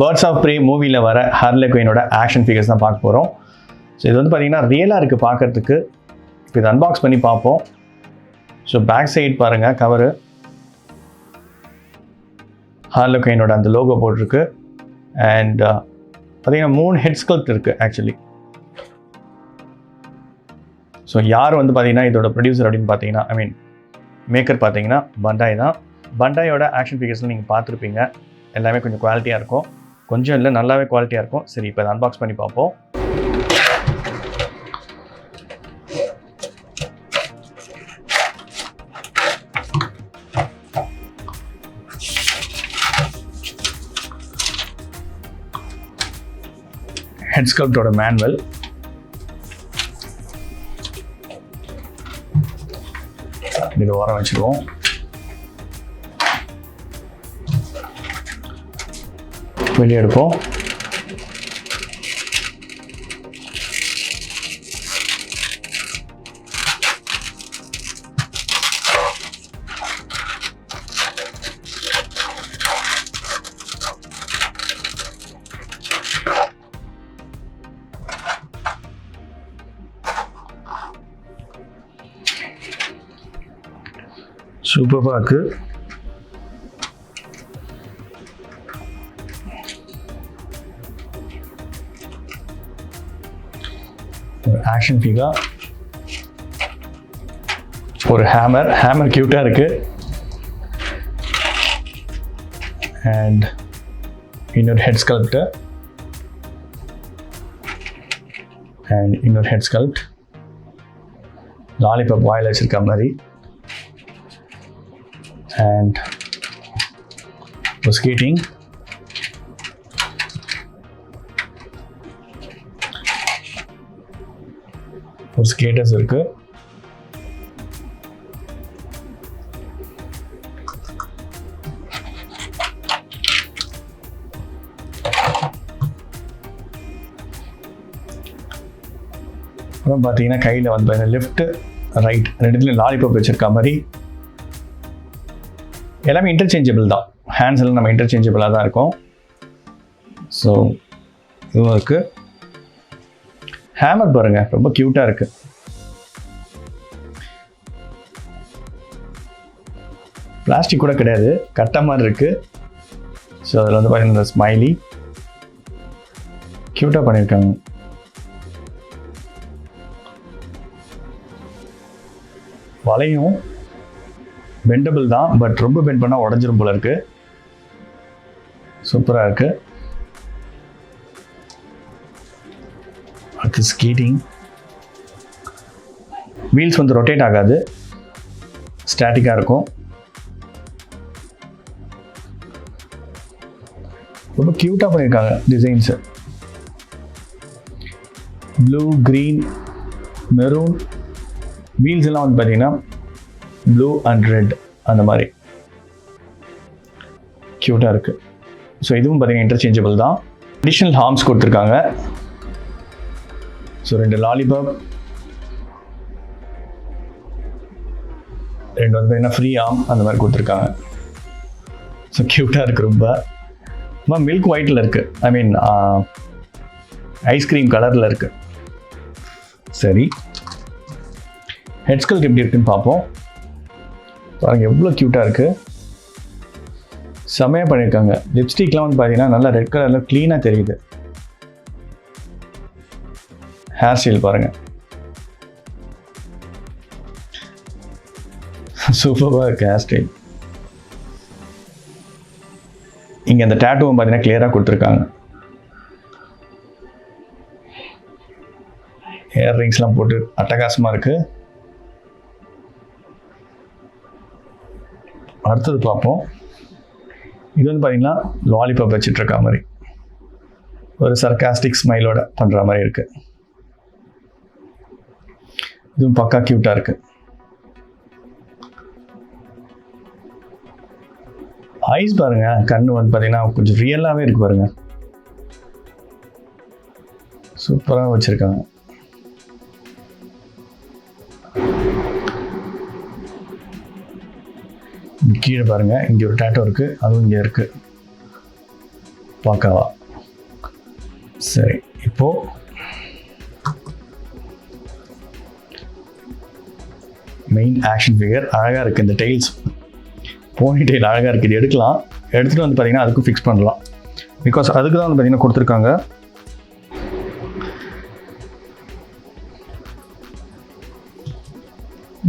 Birds of pray மூவியில் வர Harley குயினோட action figures தான் பார்க்க போகிறோம். ஸோ இது வந்து பார்த்திங்கன்னா ரியலாக இருக்குது பார்க்குறதுக்கு. இப்போ இது அன்பாக்ஸ் பண்ணி பார்ப்போம். ஸோ பேக் சைடு பாருங்கள், கவரு ஹார்லே குயினோட அந்த லோகோ போட்டிருக்கு. அண்ட் பார்த்திங்கன்னா 3 ஹெட் ஸ்கல்ப்ட் இருக்குது ஆக்சுவலி. ஸோ யார் வந்து பார்த்திங்கன்னா இதோட ப்ரொடியூசர் அப்படின்னு பார்த்தீங்கன்னா, ஐ மீன் மேக்கர் பார்த்தீங்கன்னா பண்டாய் தான். பண்டாயோட ஆக்ஷன் ஃபிகர்ஸில் நீங்கள் பார்த்துருப்பீங்க. எல்லாமே கொஞ்சம் குவாலிட்டியாக இருக்கும், கொஞ்சம் இல்லை நல்லாவே குவாலிட்டியாக இருக்கும். சரி, இப்போ இதை அன்பாக்ஸ் பண்ணி பார்ப்போம். ஹெட் ஸ்கல்ப்டோட மேனுவல், இது ஓரம் வச்சுருவோம். வெளியே எடுப்போம். சூப்பராக இருக்கு. ஒரு ஆக்ஷன் ஃபிகர், ஒரு ஹேமர் கியூட்டாக இருக்கு. அண்ட் இன்னொரு ஹெட் ஸ்கல்ப்ட், அண்ட் இன்னொரு ஹெட் ஸ்கல்ப்ட் லாலிபாப் வாயில் வச்சிருக்க மாதிரி. அண்ட் ஒரு ஸ்கேட்டிங், ஒரு ஸ்கேட்டர்ஸ் இருக்கு. அப்புறம் பார்த்தீங்கன்னா கையில் வந்து லெஃப்ட் ரைட் ரெண்டுத்துலையும் லாலிபாப் வச்சிருக்க மாதிரி. எல்லாமே இன்டர்சேஞ்சபிள் தான், ஹேண்ட்ஸ் எல்லாம் நம்ம இன்டர்சேஞ்சபிளாக தான் இருக்கும். ஸோ இதுவும் இருக்குது. ஹேமர் பாருங்க, ரொம்ப க்யூட்டாக இருக்குது. பிளாஸ்டிக் கூட கிடையாது, கட்ட மாதிரி இருக்குது. ஸோ அதில் வந்து பார்த்தீங்கன்னா இந்த ஸ்மைலி க்யூட்டாக பண்ணியிருக்காங்க. வலையும் பெண்டபிள் தான், பட் ரொம்ப பெண்ட் பண்ணால் உடஞ்சிரும் போல இருக்குது. சூப்பராக இருக்குது. அடுத்து ஸ்கேட்டிங். வீல்ஸ் வந்து ரொட்டேட் ஆகாது, ஸ்டாட்டிக்காக இருக்கும். ரொம்ப க்யூட்டாக பண்ணியிருக்காங்க designs. Blue, green, maroon. Wheels எல்லாம் வந்து பார்த்தீங்கன்னா ப்ளூ அண்ட் ரெட் அந்த மாதிரி க்யூட்டாக இருக்குது. ஸோ இதுவும் பார்த்தீங்கன்னா இன்டர்சேஞ்சபிள் தான். அடிஷ்னல் ஹார்ம்ஸ் கொடுத்துருக்காங்க. ஸோ 2 லாலிபாப், 2 வந்து பார்த்தீங்கன்னா ஃப்ரீ ஆர்ம் அந்த மாதிரி கொடுத்துருக்காங்க. ஸோ க்யூட்டாக இருக்குது ரொம்ப. மில்க் ஒயிட்டில் இருக்குது, ஐ மீன் ஐஸ்கிரீம் கலரில் இருக்குது. சரி, ஹெட் ஸ்கல்ப்ட் எப்படி இருக்குன்னு பார்ப்போம். பாருங்க எவ்வளோ க்யூட்டாக இருக்குது, செம்மையாக பண்ணியிருக்காங்க. லிப்ஸ்டிக்லாம் வந்து பார்த்தீங்கன்னா நல்லா ரெட் கலரில் க்ளீனாக தெரியுது. ஹேர் ஸ்டைல் பாருங்கள், சூப்பராக இருக்குது ஹேர் ஸ்டைல். இங்கே அந்த டேட்டூவும் பார்த்தீங்கன்னா கிளியராக கொடுத்துருக்காங்க. ஹேர் ரிங்ஸ்லாம் போட்டு அட்டகாசமாக இருக்குது. அடுத்தது பார்ப்போம். இது வந்து பார்த்தீங்கன்னா லாலிபாப் வச்சுட்ருக்க மாதிரி ஒரு சர்காஸ்டிக் ஸ்மைலோட பண்ணுற மாதிரி இருக்குது. இதுவும் பக்கா க்யூட்டாக இருக்குது. ஐஸ் பாருங்கள், கண்ணு வந்து பார்த்தீங்கன்னா கொஞ்சம் ரியலாகவே இருக்குது பாருங்கள். சூப்பராக வச்சுருக்காங்க. கீழே பாருங்கள், இங்கே ஒரு டேட்டோ இருக்குது, அதுவும் இங்கே இருக்குது. பார்க்கவா. சரி, இப்போது மெயின் ஆக்ஷன் ஃபிகர் அழகாக இருக்குது. இந்த டெய்ல்ஸ் போனி டெய்ல் அழகாக இருக்குது. இது எடுக்கலாம், எடுத்துகிட்டு வந்து பார்த்திங்கன்னா அதுக்கும் ஃபிக்ஸ் பண்ணலாம். பிகாஸ் அதுக்கு தான் வந்து பார்த்திங்கன்னா கொடுத்துருக்காங்க.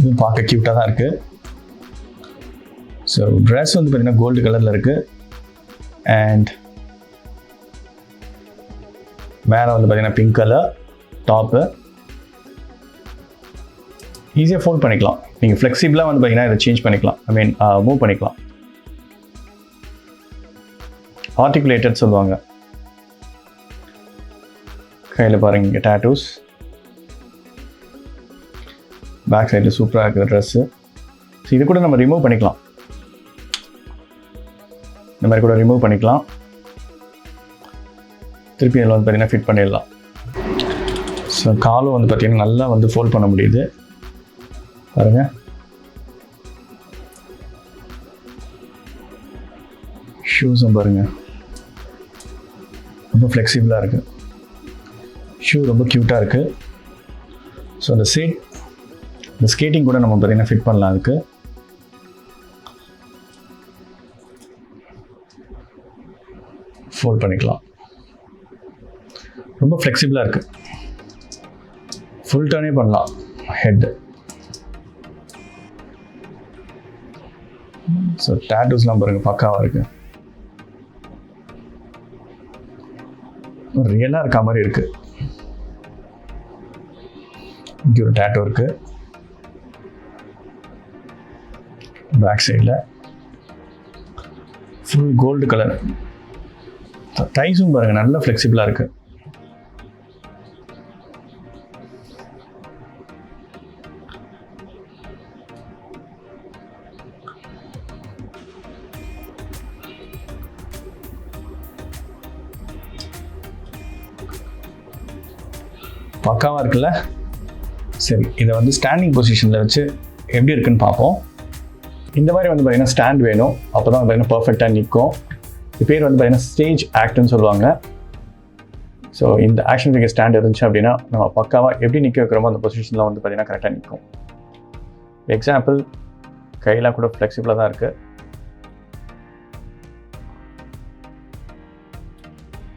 இது பார்க்க க்யூட்டாக தான் இருக்குது. ஸோ ட்ரெஸ் வந்து பார்த்திங்கன்னா கோல்டு கலரில் இருக்குது. அண்ட் மேலே வந்து பார்த்திங்கன்னா பிங்க் கலர் டாப்பு. ஈஸியாக ஃபோல்ட் பண்ணிக்கலாம். நீங்கள் ஃப்ளெக்சிபிளாக வந்து பார்த்திங்கன்னா இதை சேஞ்ச் பண்ணிக்கலாம். ஐ மீன் மூவ் பண்ணிக்கலாம். ஆர்டிகுலேட்டட் சொல்லுவாங்க. கையில் பாருங்க, இங்கே டேட்டூஸ். பேக் சைடில் சூப்பராக இருக்குது ட்ரெஸ்ஸு. ஸோ இது கூட நம்ம ரிமூவ் பண்ணிக்கலாம். இந்த மாதிரி கூட ரிமூவ் பண்ணிக்கலாம். திருப்பி இதில் வந்து பார்த்திங்கன்னா ஃபிட் பண்ணிடலாம். ஸோ காலும் வந்து பார்த்திங்கன்னா நல்லா வந்து ஃபோல்ட் பண்ண முடியுது பாருங்கள். ஷூஸும் பாருங்கள் ரொம்ப ஃப்ளெக்சிபிளாக இருக்குது. ஷூ ரொம்ப க்யூட்டாக இருக்குது. ஸோ அந்த இந்த ஸ்கேட்டிங் கூட நம்ம பார்த்திங்கன்னா ஃபிட் பண்ணலாம். அதுக்கு ஃபோல்ட் பண்ணிக்கலாம். ரொம்ப ஃப்ளெக்சிபிளாக இருக்குது. ஃபுல் டர்னே பண்ணலாம். ஹெட்டு. ஸோ டேட்டூஸ்லாம் பாருங்கள் பக்காவாக இருக்குது. ரியலாக இருக்க மாதிரி இருக்குது. இங்கே ஒரு டேட்டூ இருக்குது பேக் சைடில். Full gold colour. டைஸும் பாருங்கள் நல்லா ஃப்ளெக்சிபிளாக இருக்குது. பக்காவாக இருக்குல்ல. சரி, இதை வந்து ஸ்டாண்டிங் பொசிஷனில் வச்சு எப்படி இருக்குன்னு பார்ப்போம். இந்த மாதிரி வந்து பார்த்திங்கன்னா ஸ்டாண்ட் வேணும். அப்போ தான் பார்த்திங்கன்னா பர்ஃபெக்டாக நிற்கும். இது பேர் வந்து பார்த்திங்கன்னா ஸ்டேஜ் ஆக்ட்னு சொல்லுவாங்க. ஸோ இந்த ஆக்ஷன் ஃபிகர் ஸ்டாண்ட் இருந்துச்சு அப்படின்னா நம்ம பக்காவாக எப்படி நிற்க வைக்கிறோமோ அந்த பொசிஷனில் வந்து பார்த்திங்கன்னா கரெக்டாக நிற்கும். எக்ஸாம்பிள், கையெல்லாம் கூட ஃப்ளெக்சிபிளாக தான் இருக்குது.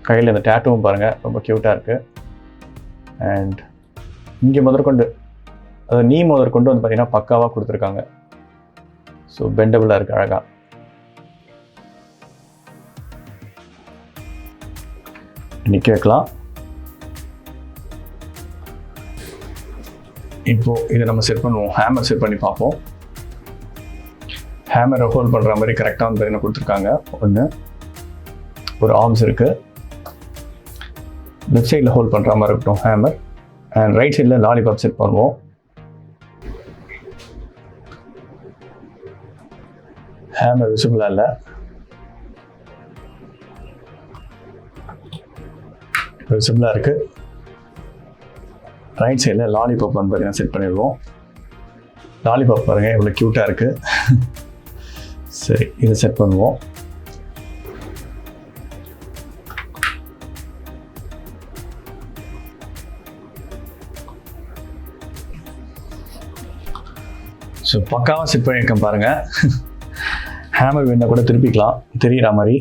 கையில் இந்த டேட்டூவும் பாருங்கள் ரொம்ப க்யூட்டாக இருக்குது. அண்ட் இங்கே முதற்கொண்டு, அதாவது நீ முதற்கொண்டு வந்து பார்த்திங்கன்னா பக்காவாக கொடுத்துருக்காங்க. ஸோ பெண்டபுளாக இருக்குது அழகாக. நிற்க வைக்கலாம். இப்போது இதை நம்ம செட் பண்ணுவோம். ஹேமர் செட் பண்ணி பார்ப்போம். ஹேமரை ஹோல்ட் பண்ணுற மாதிரி கரெக்டாக வந்து பார்த்திங்கன்னா கொடுத்துருக்காங்க. ஒன்று ஒரு ஆர்ம்ஸ் இருக்குது. லெஃப்ட் சைடில் ஹோல்ட் பண்ணுற மாதிரி இருக்கட்டும் ஹேமர். அண்ட் ரைட் சைடில் லாலிபாப் செட் பண்ணுவோம். ஹேமர் விசிபிளாக இல்லை. விசிபிளாக இருக்குது. ரைட் சைடில் லாலிபாப் வந்து பார்த்தீங்கன்னா செட் பண்ணிடுவோம். லாலிபாப் பாருங்கள் எவ்வளோ க்யூட்டாக இருக்குது. சரி, இதை செட் பண்ணுவோம். ஸோ பக்காவாக செட் பண்ணியிருக்கேன் பாருங்கள். ஹேமர் வேணா கூட திருப்பிக்கலாம் தெரிகிற மாதிரி.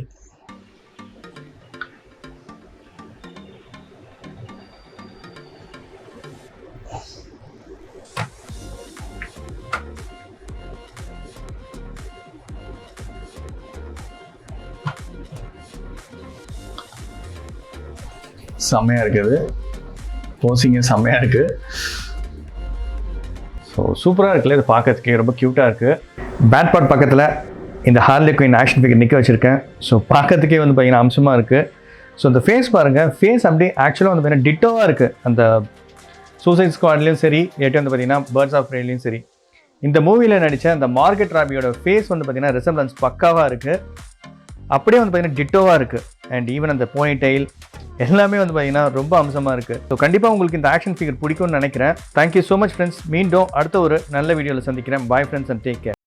செம்மையாக இருக்குது. போசிங்க செம்மையாக இருக்குது. ஸோ சூப்பராக இருக்குல்ல. இது பார்க்கறதுக்கே ரொம்ப க்யூட்டாக இருக்குது. பேட் பார்ட் பக்கத்தில் இந்த ஹார்லி குயின் ஆக்ஷன் ஃபிகர் நிற்க வச்சுருக்கேன். ஸோ பார்க்கறதுக்கே வந்து பார்த்திங்கன்னா அம்சமாக இருக்குது. ஸோ இந்த ஃபேஸ் பாருங்கள். ஃபேஸ் அப்படியே ஆக்சுவலாக வந்து பார்த்திங்கன்னா டிட்டோவாக இருக்குது. அந்த சூசைட் ஸ்குவாட்லேயும் சரி, ஏட்டி வந்து பார்த்திங்கன்னா பேர்ட்ஸ் ஆஃப் ப்ரேலையும் சரி, இந்த மூவியில் நடித்த அந்த மார்கெட் ராபியோட ஃபேஸ் வந்து பார்த்திங்கன்னா ரெசம்பிளன்ஸ் பக்காவாக இருக்குது. அப்படியே வந்து பார்த்திங்கன்னா டிட்டோவாக இருக்குது. அண்ட் ஈவன் அந்த போனி டெயில் எல்லாமே வந்து பார்த்திங்கன்னா ரொம்ப அம்சமாக இருக்குது. ஸோ கண்டிப்பாக உங்களுக்கு இந்த ஆக்ஷன் ஃபிகர் பிடிக்கும்னு நினைக்கிறேன். Thank you so much friends. மீண்டும் அடுத்த ஒரு நல்ல வீடியோவில் சந்திக்கிறேன். Bye friends and take care.